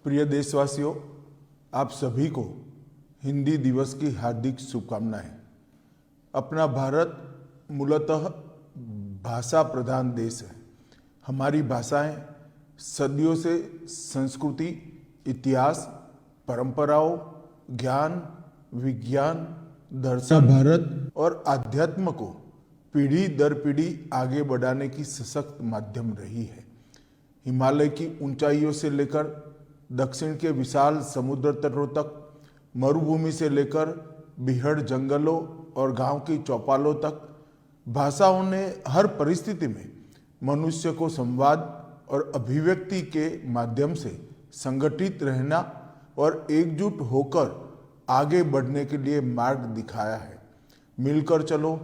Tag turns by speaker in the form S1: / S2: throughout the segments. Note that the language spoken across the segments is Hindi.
S1: प्रिय देशवासियों, आप सभी को हिंदी दिवस की हार्दिक शुभकामनाएं। अपना भारत मूलतः भाषा प्रधान देश है। हमारी भाषाएं सदियों से संस्कृति, इतिहास, परंपराओं, ज्ञान, विज्ञान, दर्शन, भारत और आध्यात्म को पीढ़ी दर पीढ़ी आगे बढ़ाने की सशक्त माध्यम रही है। हिमालय की ऊंचाइयों से लेकर दक्षिण के विशाल समुद्र तटों तक, मरुभूमि से लेकर बीहड़ जंगलों और गांव की चौपालों तक, भाषाओं ने हर परिस्थिति में मनुष्य को संवाद और अभिव्यक्ति के माध्यम से संगठित रहना और एकजुट होकर आगे बढ़ने के लिए मार्ग दिखाया है। मिलकर चलो,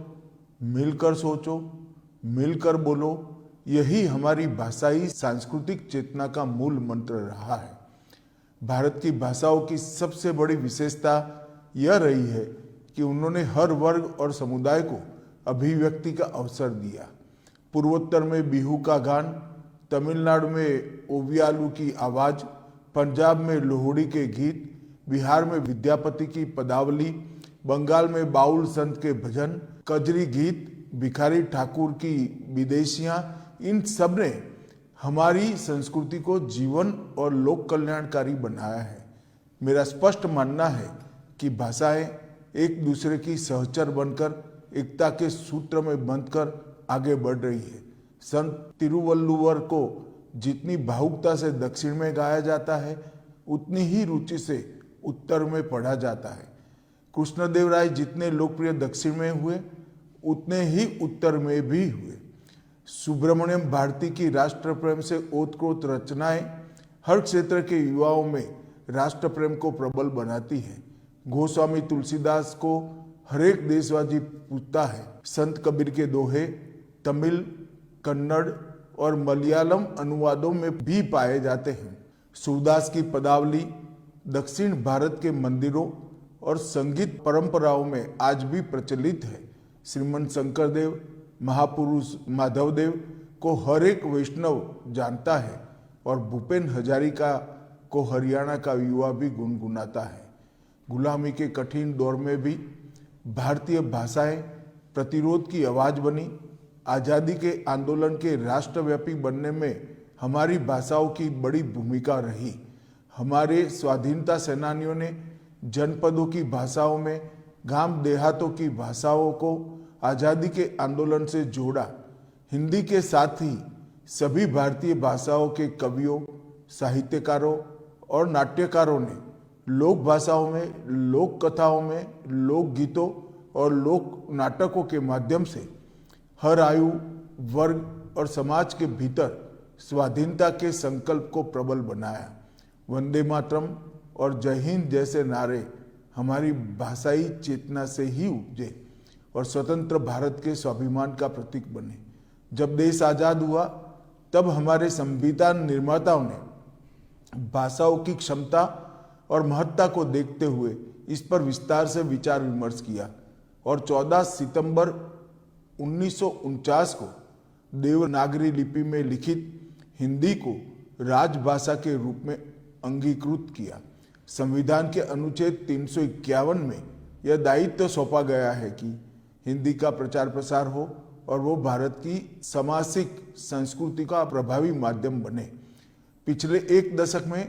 S1: मिलकर सोचो, मिलकर बोलो, यही हमारी भाषाई सांस्कृतिक चेतना का मूल मंत्र रहा है। भारत की भाषाओं की सबसे बड़ी विशेषता यह रही है कि उन्होंने हर वर्ग और समुदाय को अभिव्यक्ति का अवसर दिया। पूर्वोत्तर में बिहू का गान, तमिलनाडु में ओवियालू की आवाज़, पंजाब में लोहड़ी के गीत, बिहार में विद्यापति की पदावली, बंगाल में बाउल संत के भजन, कजरी गीत, भिखारी ठाकुर की विदेशियाँ, इन सब ने हमारी संस्कृति को जीवन और लोक कल्याणकारी बनाया है। मेरा स्पष्ट मानना है कि भाषाएं एक दूसरे की सहचर बनकर एकता के सूत्र में बंधकर आगे बढ़ रही है। संत तिरुवल्लुवर को जितनी भावुकता से दक्षिण में गाया जाता है, उतनी ही रुचि से उत्तर में पढ़ा जाता है। कृष्णदेवराय जितने लोकप्रिय दक्षिण में हुए, उतने ही उत्तर में भी हुए। सुब्रमण्यम भारती की राष्ट्र प्रेम से ओतप्रोत रचनाएं हर क्षेत्र के युवाओं में राष्ट्र प्रेम को प्रबल बनाती हैं। गोस्वामी तुलसीदास को हर एक देशवासी पूछता है। संत कबीर के दोहे तमिल, कन्नड़ और मलयालम अनुवादों में भी पाए जाते हैं। सूरदास की पदावली दक्षिण भारत के मंदिरों और संगीत परंपराओं में आज भी प्रचलित है। श्रीमंत शंकरदेव, महापुरुष माधवदेव को हर एक वैष्णव जानता है और भूपेन हजारिका को हरियाणा का युवा भी गुनगुनाता है। गुलामी के कठिन दौर में भी भारतीय भाषाएं प्रतिरोध की आवाज़ बनी। आज़ादी के आंदोलन के राष्ट्रव्यापी बनने में हमारी भाषाओं की बड़ी भूमिका रही। हमारे स्वाधीनता सेनानियों ने जनपदों की भाषाओं में गांव देहातों की भाषाओं को आज़ादी के आंदोलन से जोड़ा। हिंदी के साथ ही सभी भारतीय भाषाओं के कवियों, साहित्यकारों और नाट्यकारों ने लोक भाषाओं में, लोक कथाओं में, लोक गीतों और लोक नाटकों के माध्यम से हर आयु, वर्ग और समाज के भीतर स्वाधीनता के संकल्प को प्रबल बनाया। वंदे मातरम और जय हिंद जैसे नारे हमारी भाषाई चेतना से ही उपजे और स्वतंत्र भारत के स्वाभिमान का प्रतीक बने। जब देश आज़ाद हुआ, तब हमारे संविधान निर्माताओं ने भाषाओं की क्षमता और महत्ता को देखते हुए इस पर विस्तार से विचार विमर्श किया और 14 सितंबर 1949 को देवनागरी लिपि में लिखित हिंदी को राजभाषा के रूप में अंगीकृत किया। संविधान के अनुच्छेद 351 में यह दायित्व सौंपा गया है कि हिंदी का प्रचार प्रसार हो और वो भारत की सामाजिक संस्कृति का प्रभावी माध्यम बने। पिछले एक दशक में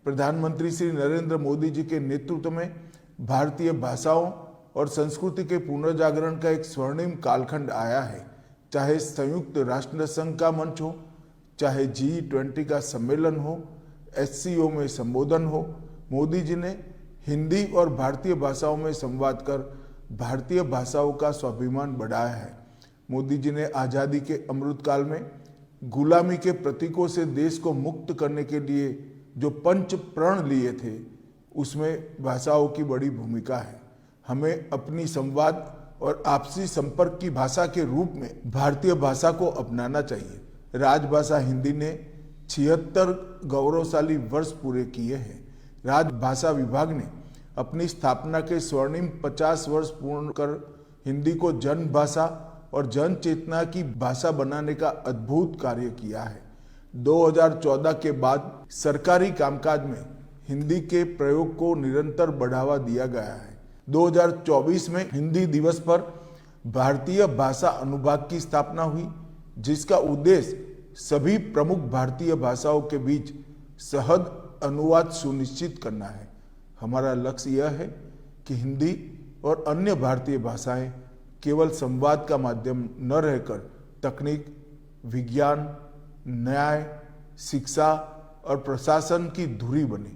S1: प्रधानमंत्री श्री नरेंद्र मोदी जी के नेतृत्व में भारतीय भाषाओं और संस्कृति के पुनर्जागरण का एक स्वर्णिम कालखंड आया है। चाहे संयुक्त राष्ट्र संघ का मंच हो, चाहे G20 का सम्मेलन हो, SCO में संबोधन हो, मोदी जी ने हिंदी और भारतीय भाषाओं में संवाद कर भारतीय भाषाओं का स्वाभिमान बढ़ाया है। मोदी जी ने आज़ादी के अमृतकाल में गुलामी के प्रतीकों से देश को मुक्त करने के लिए जो पंच प्रण लिए थे, उसमें भाषाओं की बड़ी भूमिका है। हमें अपनी संवाद और आपसी संपर्क की भाषा के रूप में भारतीय भाषा को अपनाना चाहिए। राजभाषा हिंदी ने 76 गौरवशाली वर्ष पूरे किए हैं। राजभाषा विभाग ने अपनी स्थापना के स्वर्णिम 50 वर्ष पूर्ण कर हिंदी को जन भाषा और जन चेतना की भाषा बनाने का अद्भुत कार्य किया है। 2014 के बाद सरकारी कामकाज में हिंदी के प्रयोग को निरंतर बढ़ावा दिया गया है। 2024 में हिंदी दिवस पर भारतीय भाषा अनुभाग की स्थापना हुई, जिसका उद्देश्य सभी प्रमुख भारतीय भाषाओं के बीच सहज अनुवाद सुनिश्चित करना है। हमारा लक्ष्य यह है कि हिंदी और अन्य भारतीय भाषाएं केवल संवाद का माध्यम न रहकर तकनीक, विज्ञान, न्याय, शिक्षा और प्रशासन की धुरी बने।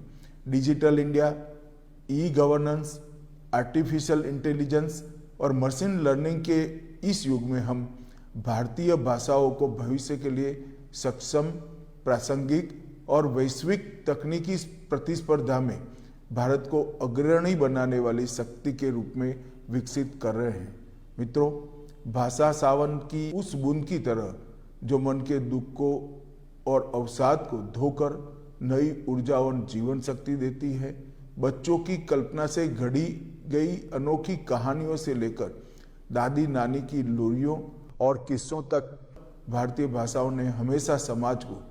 S1: Digital India, e governance, artificial intelligence और मशीन लर्निंग के इस युग में हम भारतीय भाषाओं को भविष्य के लिए सक्षम, प्रासंगिक और वैश्विक तकनीकी प्रतिस्पर्धा में भारत को अग्रणी बनाने वाली शक्ति के रूप में विकसित कर रहे हैं। मित्रों, भाषा सावन की उस बूंद की तरह जो मन के दुख को और अवसाद को धोकर नई ऊर्जा और जीवन शक्ति देती है। बच्चों की कल्पना से घड़ी गई अनोखी कहानियों से लेकर दादी नानी की लोरियों और किस्सों तक भारतीय भाषाओं ने हमेशा समाज को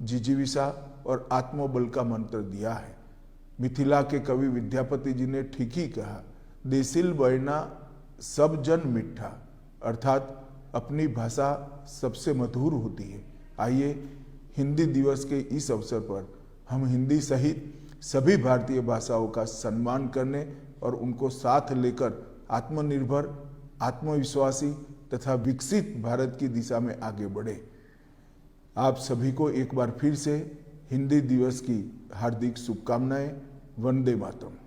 S1: जिजीविषा और आत्मबल का मंत्र दिया है। मिथिला के कवि विद्यापति जी ने ठीक ही कहा, देसिल बयना सब जन मिठा, अर्थात अपनी भाषा सबसे मधुर होती है। आइए हिंदी दिवस के इस अवसर पर हम हिंदी सहित सभी भारतीय भाषाओं का सम्मान करने और उनको साथ लेकर आत्मनिर्भर, आत्मविश्वासी तथा विकसित भारत की दिशा में आगे बढ़े। आप सभी को एक बार फिर से हिंदी दिवस की हार्दिक शुभकामनाएं। वंदे मातरम।